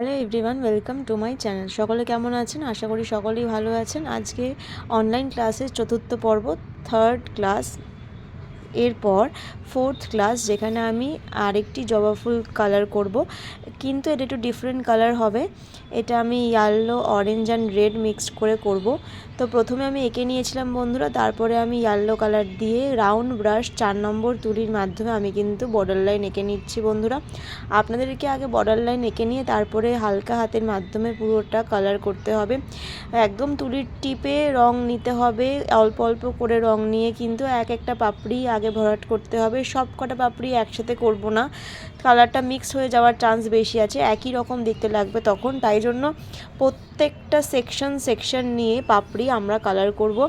Hello everyone, welcome to my channel. সকলে কেমন আছেন? আশা করি সকলেই ভালো আছেন। আজকে অনলাইন ক্লাসের চতুর্থ পর্ব, থার্ড ক্লাস এরপর ফোর্থ ক্লাস, যেখানে আমি আরেকটি জবা ফুল কালার করব, কিন্তু এটা একটু ডিফারেন্ট কালার হবে। এটা আমি yellow, orange and red mixed করে করব। তো প্রথমে আমি এঁকে নিয়েছিলাম বন্ধুরা, তারপরে আমি ইয়েলো কালার দিয়ে রাউন্ড ব্রাশ 4 নম্বর তুলির মাধ্যমে আমি কিন্তু বর্ডার লাইন এঁকে নিচ্ছি বন্ধুরা। আপনাদেরকে আগে বর্ডার লাইন এঁকে নিয়ে তারপরে হালকা হাতের মাধ্যমে পুরোটা কালার করতে হবে। একদম তুলির টিপে রং নিতে হবে, অল্প অল্প করে রং নিয়ে কিন্তু এক একটা পাপড়ি আগে ভরাট করতে হবে। সব কটা পাপড়ি একসাথে করব না, কালারটা মিক্স হয়ে যাওয়ার চান্স বেশি আছে, একই রকম দেখতে লাগবে তখন। তাই জন্য প্রত্যেকটা সেকশন নিয়ে পাপড়ি আমরা কালার করব।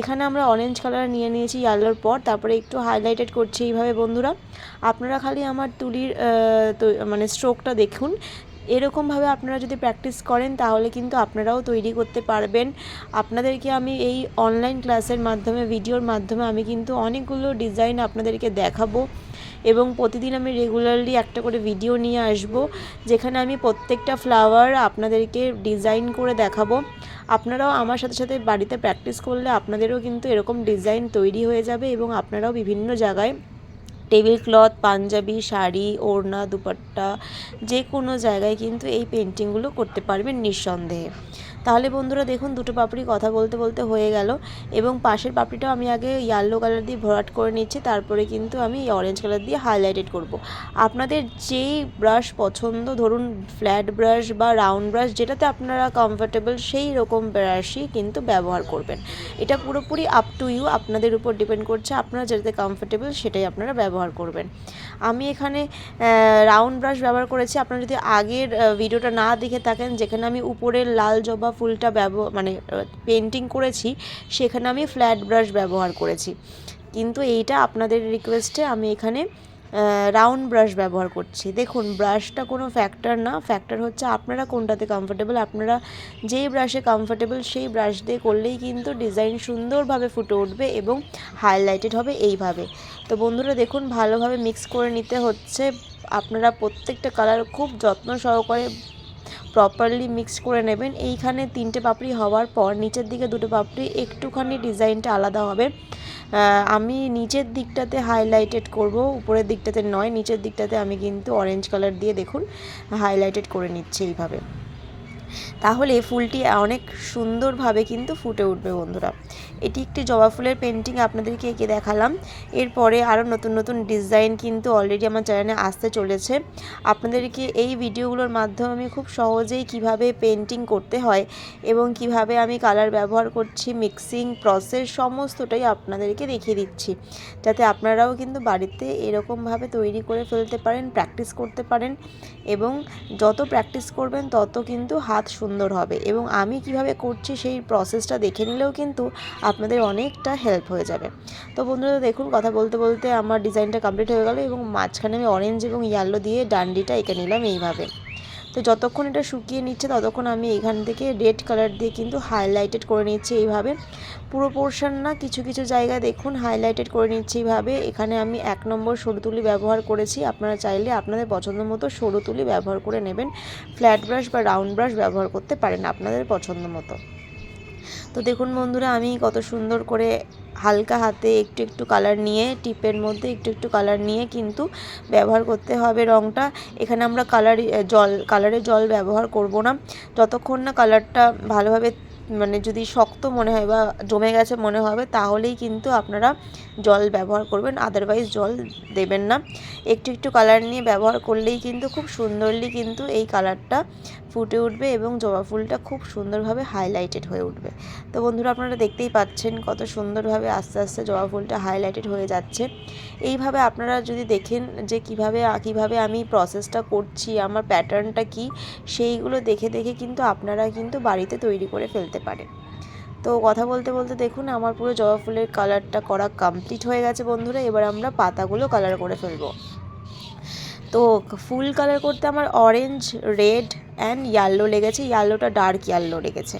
এখানে আমরা অরেঞ্জ কালার নিয়ে নিয়েছি ইয়েলোর পর, তারপরে একটু হাইলাইটেড করছি এইভাবে বন্ধুরা। আপনারা খালি আমার তুলির মানে স্ট্রোকটা দেখুন। এরকমভাবে আপনারা যদি প্র্যাকটিস করেন তাহলে কিন্তু আপনারাও তৈরি করতে পারবেন। আপনাদেরকে আমি এই অনলাইন ক্লাসের মাধ্যমে, ভিডিওর মাধ্যমে আমি কিন্তু অনেকগুলো ডিজাইন আপনাদেরকে দেখাবো এবং প্রতিদিন আমি রেগুলারলি একটা করে ভিডিও নিয়ে আসব, যেখানে আমি প্রত্যেকটা ফ্লাওয়ার আপনাদেরকে ডিজাইন করে দেখাবো। আপনারাও আমার সাথে সাথে বাড়িতে প্র্যাকটিস করলে আপনাদেরও কিন্তু এরকম ডিজাইন তৈরি হয়ে যাবে এবং আপনারাও বিভিন্ন জায়গায় টেবিল ক্লথ, পাঞ্জাবি, শাড়ি, ওড়না, দুপাট্টা, যে কোনো জায়গায় কিন্তু এই পেন্টিংগুলো করতে পারবেন নিঃসন্দেহে। তাহলে বন্ধুরা দেখুন, দুটো পাপড়ি কথা বলতে বলতে হয়ে গেল এবং পাশের পাপড়িটাও আমি আগে ইয়েলো কালার দিয়ে ভরাট করে নিচ্ছি, তারপরে কিন্তু আমি অরেঞ্জ কালার দিয়ে হাইলাইটেড করব। আপনাদের যেই ব্রাশ পছন্দ, ধরুন ফ্ল্যাট ব্রাশ বা রাউন্ড ব্রাশ, যেটাতে আপনারা কমফোর্টেবল সেই রকম ব্রাশই কিন্তু ব্যবহার করবেন। এটা পুরোপুরি আপ টু ইউ, আপনাদের উপর ডিপেন্ড করছে, আপনারা যেটাতে কমফোর্টেবল সেটাই আপনারা ব্যবহার করবেন। আমি এখানে রাউন্ড ব্রাশ ব্যবহার করেছি। আপনারা যদি আগের ভিডিওটা না দেখে থাকেন, যেখানে আমি উপরের লাল জবা ফুলটা পেন্টিং করেছি, সেখানে আমি ফ্ল্যাট ব্রাশ ব্যবহার করেছি, কিন্তু এইটা আপনাদের রিকোয়েস্টে আমি এখানে রাউন্ড ব্রাশ ব্যবহার করছি। দেখুন, ব্রাশটা কোনো ফ্যাক্টর না, ফ্যাক্টর হচ্ছে আপনারা কোনটাতে কমফোর্টেবল। আপনারা যেই ব্রাশে কমফোর্টেবল সেই ব্রাশ দিয়ে করলেই কিন্তু ডিজাইন সুন্দরভাবে ফুটে উঠবে এবং হাইলাইটেড হবে এইভাবে। তো বন্ধুরা দেখুন, ভালোভাবে মিক্স করে নিতে হচ্ছে। আপনারা প্রত্যেকটা কালার খুব যত্ন সহকারে প্রপারলি মিক্স করে নেবেন। এইখানে 3টে পাপড়ি হওয়ার পর নিচের দিকে 2টো পাপড়ি একটুখানি ডিজাইনটা আলাদা হবে। আমি নিচের দিকটাতে হাইলাইটেড করব, উপরের দিকটাতে নয়। নিচের দিকটাতে আমি কিন্তু অরেঞ্জ কালার দিয়ে দেখুন হাইলাইটেড করে নিচ্ছি এইভাবে। তাহলে ফুলটি অনেক সুন্দরভাবে কিন্তু ফুটে উঠবে বন্ধুরা। এটি একটি জবা ফুলের পেন্টিং আপনাদেরকে এঁকে দেখালাম। এরপরে আরও নতুন নতুন ডিজাইন কিন্তু অলরেডি আমার চ্যানেলে আসতে চলেছে। আপনাদেরকে এই ভিডিওগুলোর মাধ্যমে আমি খুব সহজেই কিভাবে পেন্টিং করতে হয় এবং কিভাবে আমি কালার ব্যবহার করছি, মিক্সিং প্রসেস সমস্তটাই আপনাদেরকে দেখিয়ে দিচ্ছি, যাতে আপনারাও কিন্তু বাড়িতে এরকমভাবে তৈরি করে ফেলতে পারেন, প্র্যাকটিস করতে পারেন। এবং যত প্র্যাকটিস করবেন তত কিন্তু হাত সুন্দর হবে এবং আমি কিভাবে করছি সেই প্রসেসটা দেখে নিলেও কিন্তু আপনাদের অনেকটা হেল্প হয়ে যাবে। তো বন্ধুরা দেখুন, কথা বলতে বলতে আমার ডিজাইনটা কমপ্লিট হয়ে গেল এবং মাঝখানে আমি অরেঞ্জ এবং ইয়েলো দিয়ে ডান্ডিটা এঁকে নিলাম এইভাবে। তো যতক্ষণ এটা শুকিয়ে নিচ্ছে ততক্ষণ আমি এখান থেকে রেড কালার দিয়ে কিন্তু হাইলাইটেড করে নিচ্ছি এইভাবে। পুরো পোর্শন না, কিছু কিছু জায়গায় দেখুন হাইলাইটেড করে নিচ্ছি এইভাবে। এখানে আমি 1 নম্বর সরু তুলি ব্যবহার করেছি। আপনারা চাইলে আপনাদের পছন্দ মতো সরু তুলি ব্যবহার করে নেবেন। ফ্ল্যাট ব্রাশ বা রাউন্ড ব্রাশ ব্যবহার করতে পারেন আপনাদের পছন্দ মতো। তো দেখুন বন্ধুরা, আমি কত সুন্দর করে হালকা হাতে একটু একটু কালার নিয়ে, টিপের মধ্যে একটু একটু কালার নিয়ে কিন্তু ব্যবহার করতে হবে রঙটা। এখানে আমরা কালারের জল ব্যবহার করব না। যতক্ষণ না কালারটা ভালোভাবে, মানে যদি শক্ত মনে হয় বা জমে গেছে মনে হবে, তাহলেই কিন্তু আপনারা জল ব্যবহার করবেন, আদারওয়াইজ জল দেবেন না। একটু একটু কালার নিয়ে ব্যবহার করলেই কিন্তু খুব সুন্দরলি কিন্তু এই কালারটা ফুটে উঠবে এবং জবা ফুলটা খুব সুন্দরভাবে হাইলাইটেড হয়ে উঠবে। তো বন্ধুরা আপনারা দেখতেই পাচ্ছেন কত সুন্দরভাবে আস্তে আস্তে জবা ফুলটা হাইলাইটেড হয়ে যাচ্ছে। এইভাবে আপনারা যদি দেখেন যে কিভাবে আমি প্রসেসটা করছি, আমার প্যাটার্নটা কি, সেইগুলো দেখে দেখে কিন্তু আপনারা কিন্তু বাড়িতে তৈরি করে ফেলতে পারেন। তো কথা বলতে বলতে দেখুন আমার পুরো জবা ফুলের কালারটা করা কমপ্লিট হয়ে গেছে বন্ধুরা। এবার আমরা পাতাগুলো কালার করে ফেলবো। তো ফুল কালার করতে আমার অরেঞ্জ, রেড অ্যান্ড ইয়েলো লেগেছে, ইয়েলোটা ডার্ক ইয়েলো লেগেছে।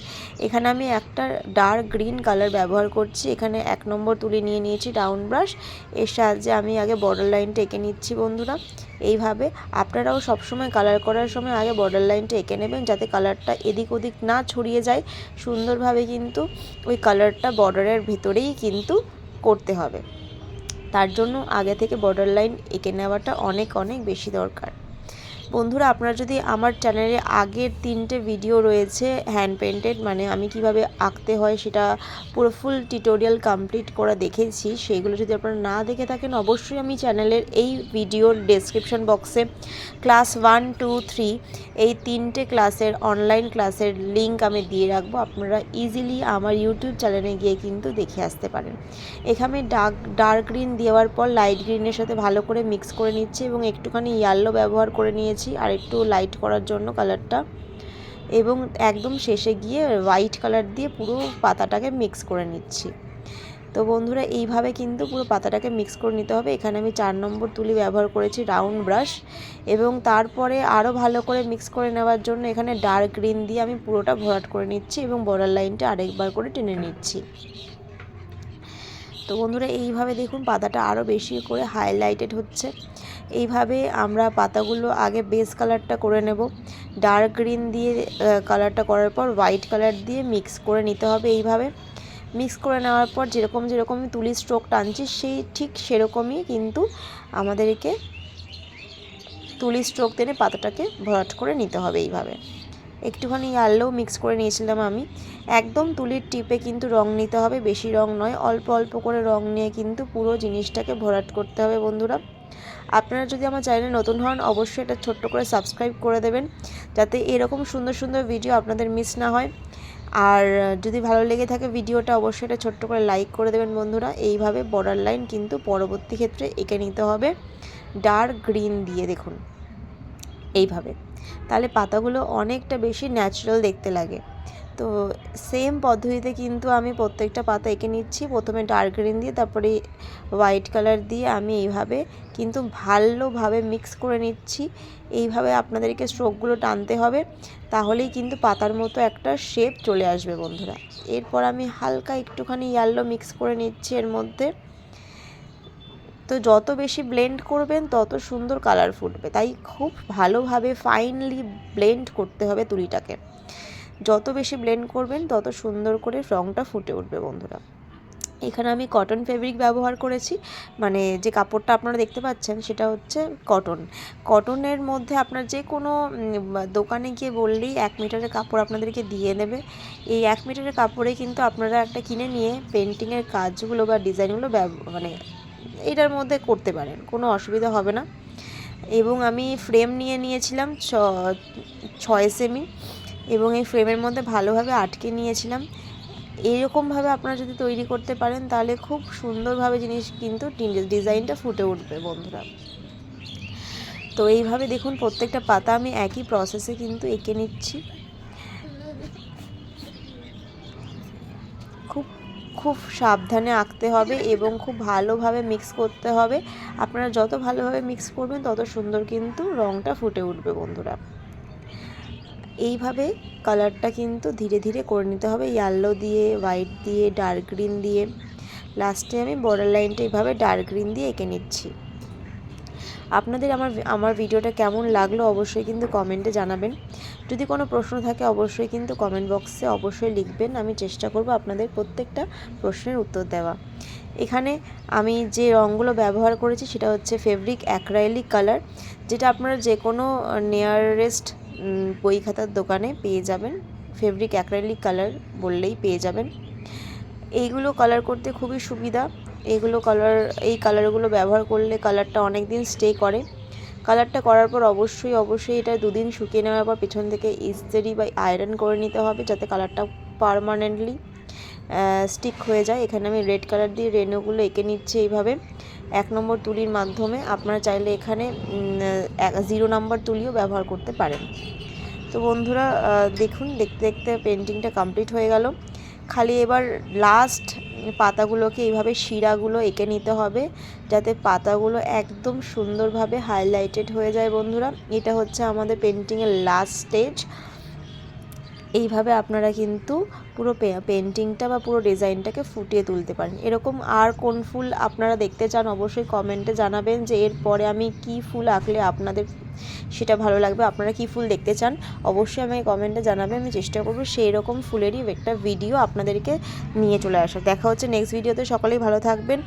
এখানে আমি একটা ডার্ক গ্রিন কালার ব্যবহার করছি। এখানে 1 নম্বর তুলি নিয়ে নিয়েছি রাউন্ড ব্রাশ, এর সাহায্যে আমি আগে বর্ডার লাইনটা এঁকে নিচ্ছি বন্ধুরা। এইভাবে আপনারাও সবসময় কালার করার সময় আগে বর্ডার লাইনটা এঁকে নেবেন, যাতে কালারটা এদিক ওদিক না ছড়িয়ে যায়, সুন্দরভাবে কিন্তু ওই কালারটা বর্ডারের ভিতরেই কিন্তু করতে হবে। তার জন্য আগে থেকে বর্ডার লাইন এঁকে নেওয়াটা অনেক অনেক বেশি দরকার। বন্ধুরা, আপনারা যদি আমার চ্যানেলে আগের 3টে ভিডিও রয়েছে হ্যান্ড পেন্টেড, মানে আমি কিভাবে আঁকতে হয় সেটা পুরো ফুল টিউটোরিয়াল কমপ্লিট করা দেখেছি, সেইগুলো যদি আপনারা না দেখে থাকেন অবশ্যই আমি চ্যানেলের এই ভিডিওর ডেসক্রিপশন বক্সে ক্লাস 1, 2, 3 এই 3টে ক্লাসের অনলাইন ক্লাসের লিঙ্ক আমি দিয়ে রাখবো। আপনারা ইজিলি আমার ইউটিউব চ্যানেলে গিয়ে কিন্তু দেখে আসতে পারেন। এখানে ডার্ক গ্রিন দেওয়ার পর লাইট গ্রিনের সাথে ভালো করে মিক্স করে নিচ্ছি এবং একটুখানি ইয়েলো ব্যবহার করে নিয়েছি আর একটু লাইট করার জন্য কালারটা, এবং একদম শেষে গিয়ে হোয়াইট কালার দিয়ে পুরো পাতাটাকে মিক্স করে নিচ্ছি। তো বন্ধুরা, এইভাবে কিন্তু পুরো পাতাটাকে মিক্স করে নিতে হবে। এখানে আমি 4 নম্বর তুলি ব্যবহার করেছি রাউন্ড ব্রাশ, এবং তারপরে আরও ভালো করে মিক্স করে নেওয়ার জন্য এখানে ডার্ক গ্রিন দিয়ে আমি পুরোটা ভরাট করে নিচ্ছি এবং বর্ডার লাইনটা আরেকবার করে টেনে নিচ্ছি। তো বন্ধুরা, এইভাবে দেখুন পাতাটা আরও বেশি করে হাইলাইটেড হচ্ছে। এইভাবে আমরা পাতাগুলো আগে বেস কালারটা করে নেব, ডার্ক গ্রিন দিয়ে কালারটা করার পর হোয়াইট কালার দিয়ে মিক্স করে নিতে হবে। এইভাবে মিক্স করে নেওয়ার পর যেরকম তুলির স্ট্রোক টানছি সেই ঠিক সেরকমই কিন্তু আমাদেরকে তুলির স্ট্রোক টেনে পাতাটাকে ভরাট করে নিতে হবে। এইভাবে একটুখানি ইয়েলো মিক্স করে নিয়েছিলাম আমি। একদম তুলির টিপে কিন্তু রং নিতে হবে, বেশি রং নয়, অল্প অল্প করে রং নিয়ে কিন্তু পুরো জিনিসটাকে ভরাট করতে হবে। বন্ধুরা, আপনারা যদি আমার চ্যানেলে নতুন হন অবশ্যই এটা ছোট্ট করে সাবস্ক্রাইব করে দেবেন, যাতে এরকম সুন্দর সুন্দর ভিডিও আপনাদের মিস না হয়। আর যদি ভালো লেগে থাকে ভিডিওটা অবশ্যই এটা ছোট্ট করে লাইক করে দেবেন। বন্ধুরা, এইভাবে বর্ডার লাইন কিন্তু পরবর্তী ক্ষেত্রে এঁকে নিতে হবে ডার্ক গ্রিন দিয়ে, দেখুন এইভাবে, তাহলে পাতাগুলো অনেকটা বেশি ন্যাচারাল দেখতে লাগে। তো সেম পদ্ধতিতে কিন্তু আমি প্রত্যেকটা পাতা এঁকে নিচ্ছি। প্রথমে ডার্ক গ্রিন দিয়ে, তারপরে হোয়াইট কালার দিয়ে আমি এইভাবে কিন্তু ভালোভাবে মিক্স করে নিচ্ছি। এইভাবে আপনাদেরকে স্ট্রোকগুলো টানতে হবে, তাহলেই কিন্তু পাতার মতো একটা শেপ চলে আসবে বন্ধুরা। এরপর আমি হালকা একটুখানি ইয়েলো মিক্স করে নিচ্ছি এর মধ্যে। তো যত বেশি ব্লেন্ড করবেন তত সুন্দর কালার ফুটবে, তাই খুব ভালোভাবে ফাইনলি ব্লেন্ড করতে হবে তুলিটাকে। যত বেশি ব্লেন্ড করবেন তত সুন্দর করে রঙটা ফুটে উঠবে বন্ধুরা। এখানে আমি কটন ফেব্রিক ব্যবহার করেছি, মানে যে কাপড়টা আপনারা দেখতে পাচ্ছেন সেটা হচ্ছে কটনের মধ্যে আপনার যে কোনো দোকানে গিয়ে বললেই 1 মিটারের কাপড় আপনাদেরকে দিয়ে নেবে। এই 1 মিটারের কাপড়ে কিন্তু আপনারা একটা কিনে নিয়ে পেন্টিংয়ের কাজগুলো বা ডিজাইনগুলো মানে এটার মধ্যে করতে পারেন, কোনো অসুবিধা হবে না। এবং আমি ফ্রেম নিয়ে নিয়েছিলাম 6 সেমি, এবং এই ফ্রেমের মধ্যে ভালোভাবে আটকে নিয়েছিলাম। এইরকমভাবে আপনারা যদি তৈরি করতে পারেন তাহলে খুব সুন্দরভাবে জিনিস কিন্তু ডিজাইনটা ফুটে উঠবে বন্ধুরা। তো এইভাবে দেখুন প্রত্যেকটা পাতা আমি একই প্রসেসে কিন্তু এঁকে নিচ্ছি। খুব সাবধানে আঁকতে হবে এবং খুব ভালোভাবে মিক্স করতে হবে। আপনারা যত ভালোভাবে মিক্স করবেন তত সুন্দর কিন্তু রঙটা ফুটে উঠবে বন্ধুরা। এইভাবে কালারটা কিন্তু ধীরে ধীরে করে নিতে হবে, ইয়েলো দিয়ে, হোয়াইট দিয়ে, ডার্ক গ্রিন দিয়ে। লাস্টে আমি বর্ডার লাইনটা এইভাবে ডার্ক গ্রিন দিয়ে এঁকে নিচ্ছি। আপনাদের আমার ভিডিওটা কেমন লাগলো অবশ্যই কিন্তু কমেন্টে জানাবেন। যদি কোনো প্রশ্ন থাকে অবশ্যই কিন্তু কমেন্ট বক্সে অবশ্যই লিখবেন, আমি চেষ্টা করব আপনাদের প্রত্যেকটা প্রশ্নের উত্তর দেওয়া। এখানে আমি যে রঙগুলো ব্যবহার করেছি সেটা হচ্ছে ফেব্রিক অ্যাক্রাইলিক কালার, যেটা আপনারা যে কোনো নিয়ারেস্ট বই খাতার দোকানে পেয়ে যাবেন। ফেব্রিক অ্যাক্রাইলিক কালার বললেই পেয়ে যাবেন। এইগুলো কালার করতে খুবই সুবিধা। এই কালারগুলো ব্যবহার করলে কালারটা অনেক দিন স্টে করে। কালারটা করার পর অবশ্যই এটা 2 দিন শুকিয়ে নেওয়ার পর পেছন থেকে ইস্ত্রি বা আয়রন করে নিতে হবে, যাতে কালারটা পার্মানেন্টলি স্টিক হয়ে যায়। এখানে আমি রেড কালার দিয়ে রেনোগুলো এঁকে নিচ্ছি এইভাবে 1 নম্বর তুলির মাধ্যমে। আপনারা চাইলে এখানে 0 নম্বর তুলিও ব্যবহার করতে পারেন। তো বন্ধুরা দেখুন, দেখতে দেখতে পেন্টিংটা কমপ্লিট হয়ে গেল। খালি এবার লাস্ট পাতাগুলোকে এইভাবে শিরাগুলো এঁকে নিতে হবে, যাতে পাতাগুলো একদম সুন্দরভাবে হাইলাইটেড হয়ে যায় বন্ধুরা। এটা হচ্ছে আমাদের পেন্টিংয়ের লাস্ট স্টেজ। এইভাবে আপনারা কিন্তু পুরো পেন্টিংটা বা পুরো ডিজাইনটাকে ফুটিয়ে তুলতে পারেন। এরকম আর কোন ফুল আপনারা দেখতে চান অবশ্যই কমেন্টে জানাবেন, যে এরপরে আমি কি ফুল আঁকলে আপনাদের সেটা ভালো লাগবে। আপনারা কি ফুল দেখতে চান অবশ্যই আমাকে কমেন্টে জানাবেন, আমি চেষ্টা করবো সেই রকম ফুলেরই একটা ভিডিও আপনাদেরকে নিয়ে চলে আসার। দেখা হচ্ছে নেক্সট ভিডিওতে। সকলেই ভালো থাকবেন,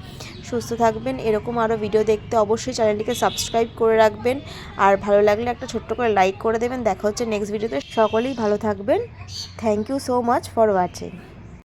সুস্থ থাকবেন। এরকম আরও ভিডিও দেখতে অবশ্যই চ্যানেলটিকে সাবস্ক্রাইব করে রাখবেন, আর ভালো লাগলে একটা ছোট্ট করে লাইক করে দেবেন। দেখা হচ্ছে নেক্সট ভিডিওতে। সকলেই ভালো থাকবেন। Thank you so much for watching.